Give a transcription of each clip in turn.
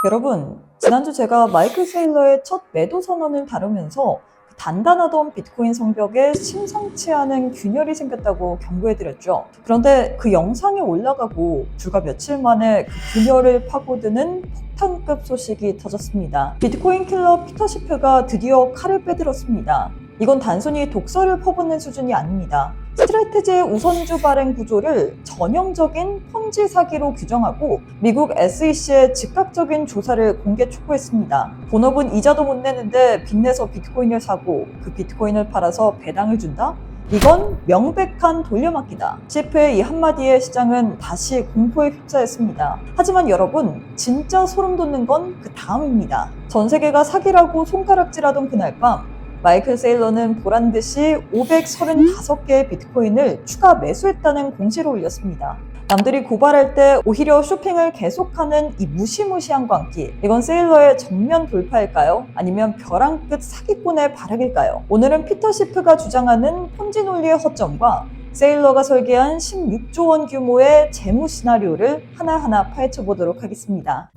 여러분, 지난주 제가 마이클 세일러의 첫 매도 선언을 다루면서 단단하던 비트코인 성벽에 심상치 않은 균열이 생겼다고 경고해드렸죠. 그런데 그 영상이 올라가고 불과 며칠 만에 그 균열을 파고드는 폭탄급 소식이 터졌습니다. 비트코인 킬러 피터 시프가 드디어 칼을 빼들었습니다. 이건 단순히 독서를 퍼붓는 수준이 아닙니다. 스트래티지의 우선주 발행 구조를 전형적인 폰지 사기로 규정하고 미국 SEC의 즉각적인 조사를 공개 촉구했습니다. 본업은 이자도 못 내는데 빚내서 비트코인을 사고 그 비트코인을 팔아서 배당을 준다? 이건 명백한 돌려막기다. 시프의 이 한마디에 시장은 다시 공포에 휩싸였습니다. 하지만 여러분, 진짜 소름 돋는 건 그 다음입니다. 전 세계가 사기라고 손가락질하던 그날 밤 마이클 세일러는 보란듯이 535개의 비트코인을 추가 매수했다는 공시를 올렸습니다. 남들이 고발할 때 오히려 쇼핑을 계속하는 이 무시무시한 광기, 이건 세일러의 정면 돌파일까요? 아니면 벼랑 끝 사기꾼의 발악일까요? 오늘은 피터 시프가 주장하는 폰지 논리의 허점과 세일러가 설계한 16조 원 규모의 재무 시나리오를 하나하나 파헤쳐 보도록 하겠습니다.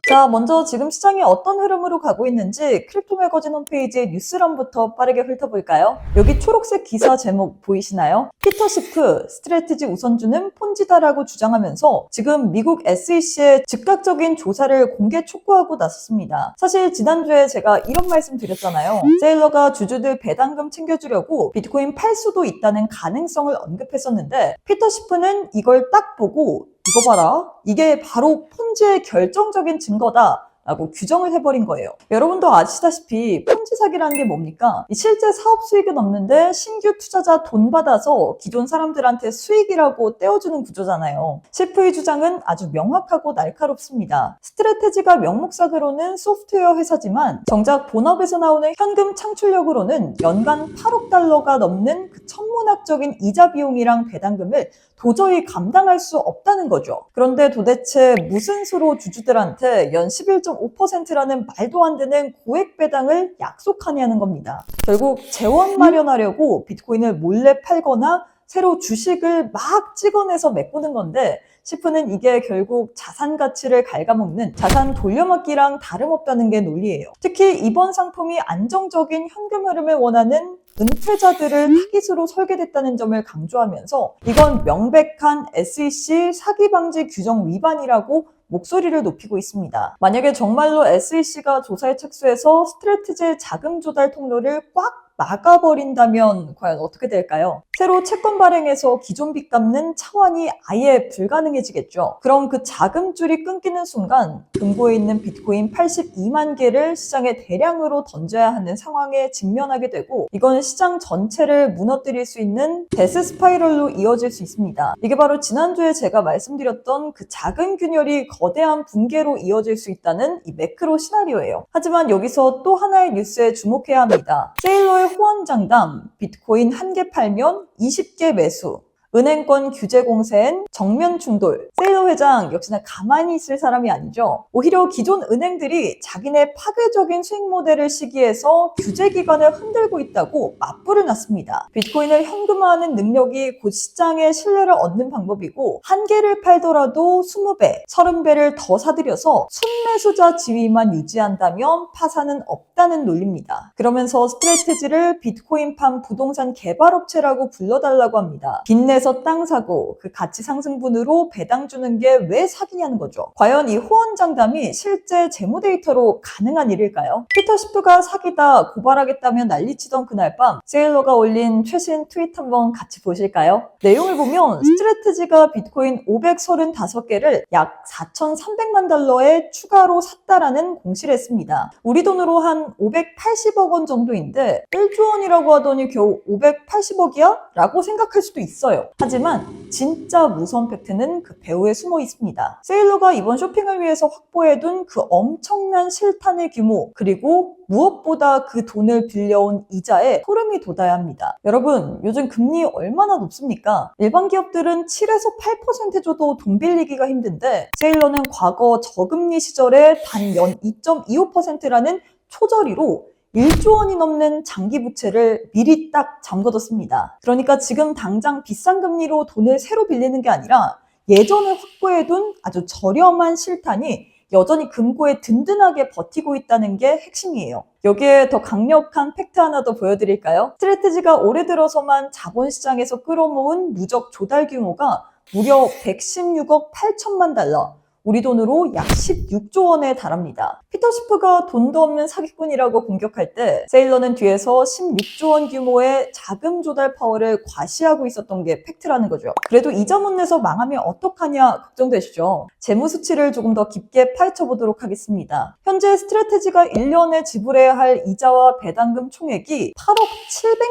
자, 먼저 지금 시장이 어떤 흐름으로 가고 있는지 크립토 매거진 홈페이지의 뉴스란부터 빠르게 훑어볼까요? 여기 초록색 기사 제목 보이시나요? 피터 시프, 스트래티지 우선주는 폰지다라고 주장하면서 지금 미국 SEC의 즉각적인 조사를 공개 촉구하고 나섰습니다. 사실 지난주에 제가 이런 말씀 드렸잖아요. 세일러가 주주들 배당금 챙겨주려고 비트코인 팔 수도 있다는 가능성을 언급했었는데 피터 시프는 이걸 딱 보고 이거 봐라, 이게 바로 폰지의 결정적인 증거다 라고 규정을 해버린 거예요. 여러분도 아시다시피 폰지 사기라는 게 뭡니까? 실제 사업 수익은 없는데 신규 투자자 돈 받아서 기존 사람들한테 수익이라고 떼어주는 구조잖아요. 시프의 주장은 아주 명확하고 날카롭습니다. 스트래테지가 명목상으로는 소프트웨어 회사지만 정작 본업에서 나오는 현금 창출력으로는 연간 8억 달러가 넘는 그 천문학적인 이자 비용이랑 배당금을 도저히 감당할 수 없다는 거죠. 그런데 도대체 무슨 수로 주주들한테 연 11.5%라는 말도 안 되는 고액 배당을 약속하냐는 겁니다. 결국 재원 마련하려고 비트코인을 몰래 팔거나 새로 주식을 막 찍어내서 메꾸는 건데 시프는 이게 결국 자산 가치를 갉아먹는 자산 돌려막기랑 다름없다는 게 논리예요. 특히 이번 상품이 안정적인 현금 흐름을 원하는 은퇴자들을 타깃으로 설계됐다는 점을 강조하면서 이건 명백한 SEC 사기 방지 규정 위반이라고 목소리를 높이고 있습니다. 만약에 정말로 SEC가 조사에 착수해서 스트래티지의 자금 조달 통로를 꽉 막아버린다면 과연 어떻게 될까요? 새로 채권 발행해서 기존 빚 갚는 차원이 아예 불가능해지겠죠. 그럼 그 자금줄이 끊기는 순간 금고에 있는 비트코인 82만 개를 시장에 대량으로 던져야 하는 상황에 직면하게 되고 이건 시장 전체를 무너뜨릴 수 있는 데스 스파이럴로 이어질 수 있습니다. 이게 바로 지난주에 제가 말씀드렸던 그 작은 균열이 거대한 붕괴로 이어질 수 있다는 이 매크로 시나리오예요. 하지만 여기서 또 하나의 뉴스에 주목해야 합니다. 세일러의 호언장담, 비트코인 1개 팔면 20개 매수, 은행권 규제 공세엔 정면 충돌. 세일러 회장 역시나 가만히 있을 사람이 아니죠. 오히려 기존 은행들이 자기네 파괴적인 수익 모델을 시기해서 규제 기관을 흔들고 있다고 맞불을 놨습니다. 비트코인을 현금화하는 능력이 곧 시장의 신뢰를 얻는 방법이고 한 개를 팔더라도 20배, 30배를 더 사들여서 순매수자 지위만 유지한다면 파산은 없다는 논리입니다. 그러면서 스트래티지를 비트코인판 부동산 개발업체라고 불러달라고 합니다. 빚내 에서 땅 사고 그 가치 상승분으로 배당 주는 게 왜 사기냐는 거죠. 과연 이 호언장담이 실제 재무 데이터로 가능한 일일까요? 피터 시프가 사기다 고발하겠다며 난리치던 그날 밤 세일러가 올린 최신 트윗 한번 같이 보실까요? 내용을 보면 스트래티지가 비트코인 535개를 약 4,300만 달러에 추가로 샀다라는 공시를 했습니다. 우리 돈으로 한 580억 원 정도인데 1조 원이라고 하더니 겨우 580억이야? 라고 생각할 수도 있어요. 하지만 진짜 무서운 팩트는 그 배후에 숨어 있습니다. 세일러가 이번 쇼핑을 위해서 확보해둔 그 엄청난 실탄의 규모 그리고 무엇보다 그 돈을 빌려온 이자에 소름이 돋아야 합니다. 여러분, 요즘 금리 얼마나 높습니까? 일반 기업들은 7에서 8% 줘도 돈 빌리기가 힘든데 세일러는 과거 저금리 시절에 단 연 2.25%라는 초저리로 1조 원이 넘는 장기 부채를 미리 딱 잠궈뒀습니다. 그러니까 지금 당장 비싼 금리로 돈을 새로 빌리는 게 아니라 예전에 확보해둔 아주 저렴한 실탄이 여전히 금고에 든든하게 버티고 있다는 게 핵심이에요. 여기에 더 강력한 팩트 하나 더 보여드릴까요? 스트래티지가 올해 들어서만 자본시장에서 끌어모은 누적 조달 규모가 무려 116억 8천만 달러, 우리 돈으로 약 16조 원에 달합니다. 피터 시프가 돈도 없는 사기꾼이라고 공격할 때 세일러는 뒤에서 16조 원 규모의 자금 조달 파워를 과시하고 있었던 게 팩트라는 거죠. 그래도 이 자문 내서 망하면 어떡하냐 걱정되시죠? 재무 수치를 조금 더 깊게 파헤쳐보도록 하겠습니다. 현재 스트래티지가 1년에 지불해야 할 이자와 배당금 총액이 8억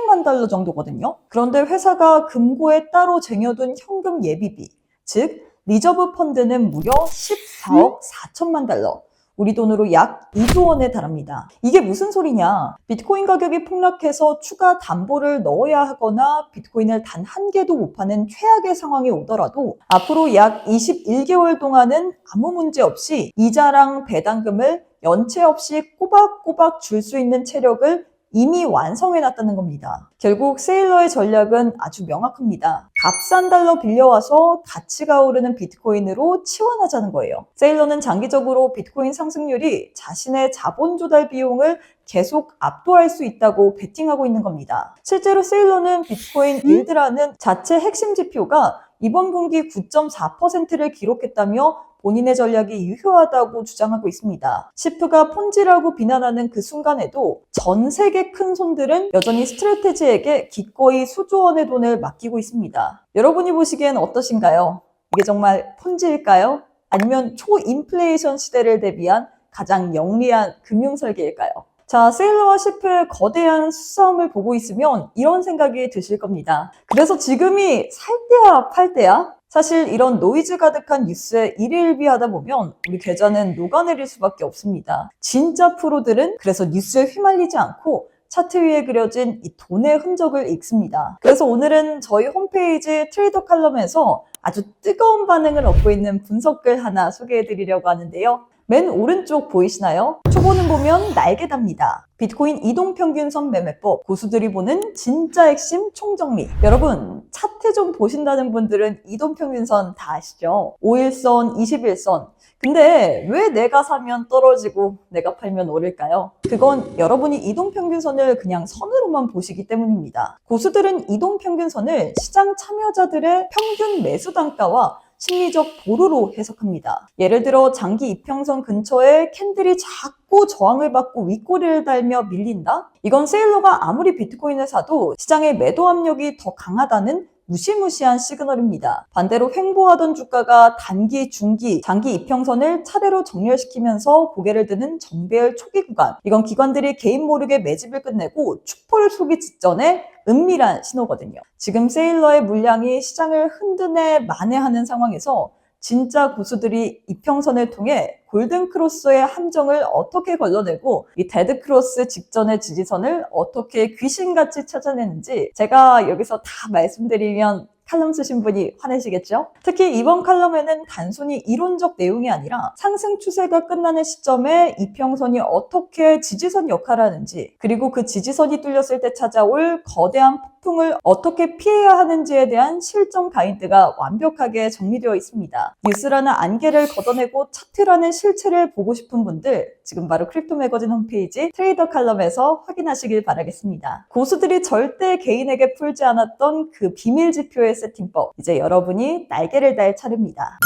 700만 달러 정도거든요. 그런데 회사가 금고에 따로 쟁여둔 현금 예비비, 즉 리저브 펀드는 무려 14억 4천만 달러, 우리 돈으로 약 2조 원에 달합니다. 이게 무슨 소리냐? 비트코인 가격이 폭락해서 추가 담보를 넣어야 하거나 비트코인을 단 한 개도 못 파는 최악의 상황이 오더라도 앞으로 약 21개월 동안은 아무 문제 없이 이자랑 배당금을 연체 없이 꼬박꼬박 줄 수 있는 체력을 이미 완성해놨다는 겁니다. 결국 세일러의 전략은 아주 명확합니다. 값싼 달러 빌려와서 가치가 오르는 비트코인으로 치환하자는 거예요. 세일러는 장기적으로 비트코인 상승률이 자신의 자본 조달 비용을 계속 압도할 수 있다고 베팅하고 있는 겁니다. 실제로 세일러는 비트코인 일드라는 자체 핵심 지표가 이번 분기 9.4%를 기록했다며 본인의 전략이 유효하다고 주장하고 있습니다. 시프가 폰지라고 비난하는 그 순간에도 전 세계 큰 손들은 여전히 스트래티지에게 기꺼이 수조 원의 돈을 맡기고 있습니다. 여러분이 보시기엔 어떠신가요? 이게 정말 폰지일까요? 아니면 초인플레이션 시대를 대비한 가장 영리한 금융 설계일까요? 자, 세일러와 시프의 거대한 수싸움을 보고 있으면 이런 생각이 드실 겁니다. 그래서 지금이 살 때야 팔 때야? 사실 이런 노이즈 가득한 뉴스에 일희일비하다 보면 우리 계좌는 녹아내릴 수밖에 없습니다. 진짜 프로들은 그래서 뉴스에 휘말리지 않고 차트 위에 그려진 이 돈의 흔적을 읽습니다. 그래서 오늘은 저희 홈페이지 트레이더 칼럼에서 아주 뜨거운 반응을 얻고 있는 분석글 하나 소개해드리려고 하는데요. 맨 오른쪽 보이시나요? 초보는 보면 날개답니다. 비트코인 이동평균선 매매법, 고수들이 보는 진짜 핵심 총정리. 여러분, 차트 좀 보신다는 분들은 이동평균선 다 아시죠? 5일선, 21선. 근데 왜 내가 사면 떨어지고 내가 팔면 오를까요? 그건 여러분이 이동평균선을 그냥 선으로만 보시기 때문입니다. 고수들은 이동평균선을 시장 참여자들의 평균 매수 단가와 심리적 보루로 해석합니다. 예를 들어 장기 이평선 근처에 캔들이 자꾸 저항을 받고 윗꼬리를 달며 밀린다? 이건 세일러가 아무리 비트코인을 사도 시장의 매도 압력이 더 강하다는 무시무시한 시그널입니다. 반대로 횡보하던 주가가 단기, 중기, 장기 이평선을 차례로 정렬시키면서 고개를 드는 정배열 초기 구간. 이건 기관들이 개인 모르게 매집을 끝내고 축포를 쏘기 직전에 은밀한 신호거든요. 지금 세일러의 물량이 시장을 흔드네 만회하는 상황에서 진짜 고수들이 이평선을 통해 골든크로스의 함정을 어떻게 걸러내고 이 데드크로스 직전의 지지선을 어떻게 귀신같이 찾아내는지 제가 여기서 다 말씀드리면 칼럼 쓰신 분이 화내시겠죠? 특히 이번 칼럼에는 단순히 이론적 내용이 아니라 상승 추세가 끝나는 시점에 이평선이 어떻게 지지선 역할을 하는지, 그리고 그 지지선이 뚫렸을 때 찾아올 거대한 폭풍을 어떻게 피해야 하는지에 대한 실전 가이드가 완벽하게 정리되어 있습니다. 뉴스라는 안개를 걷어내고 차트라는 실체를 보고 싶은 분들, 지금 바로 크립토 매거진 홈페이지 트레이더 칼럼에서 확인하시길 바라겠습니다. 고수들이 절대 개인에게 풀지 않았던 그 비밀 지표의 세팅법, 이제 여러분이 날개를 달 차례입니다.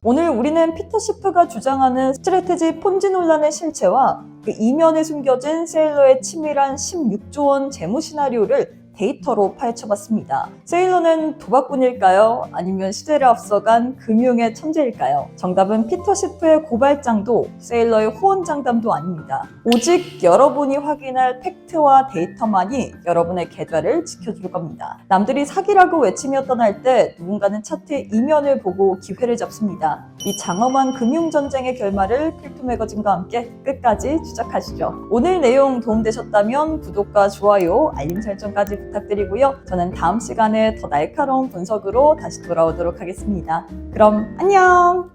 오늘 우리는 피터 시프가 주장하는 스트래티지 폰지 논란의 실체와 그 이면에 숨겨진 세일러의 치밀한 16조 원 재무 시나리오를 데이터로 파헤쳐봤습니다. 세일러는 도박꾼일까요? 아니면 시대를 앞서간 금융의 천재일까요? 정답은 피터 시프의 고발장도 세일러의 호언장담도 아닙니다. 오직 여러분이 확인할 팩트와 데이터만이 여러분의 계좌를 지켜줄 겁니다. 남들이 사기라고 외치며 떠날 때 누군가는 차트의 이면을 보고 기회를 잡습니다. 이 장엄한 금융전쟁의 결말을 크립토 매거진과 함께 끝까지 추적하시죠. 오늘 내용 도움되셨다면 구독과 좋아요, 알림 설정까지 부탁드리고요. 저는 다음 시간에 더 날카로운 분석으로 다시 돌아오도록 하겠습니다. 그럼 안녕!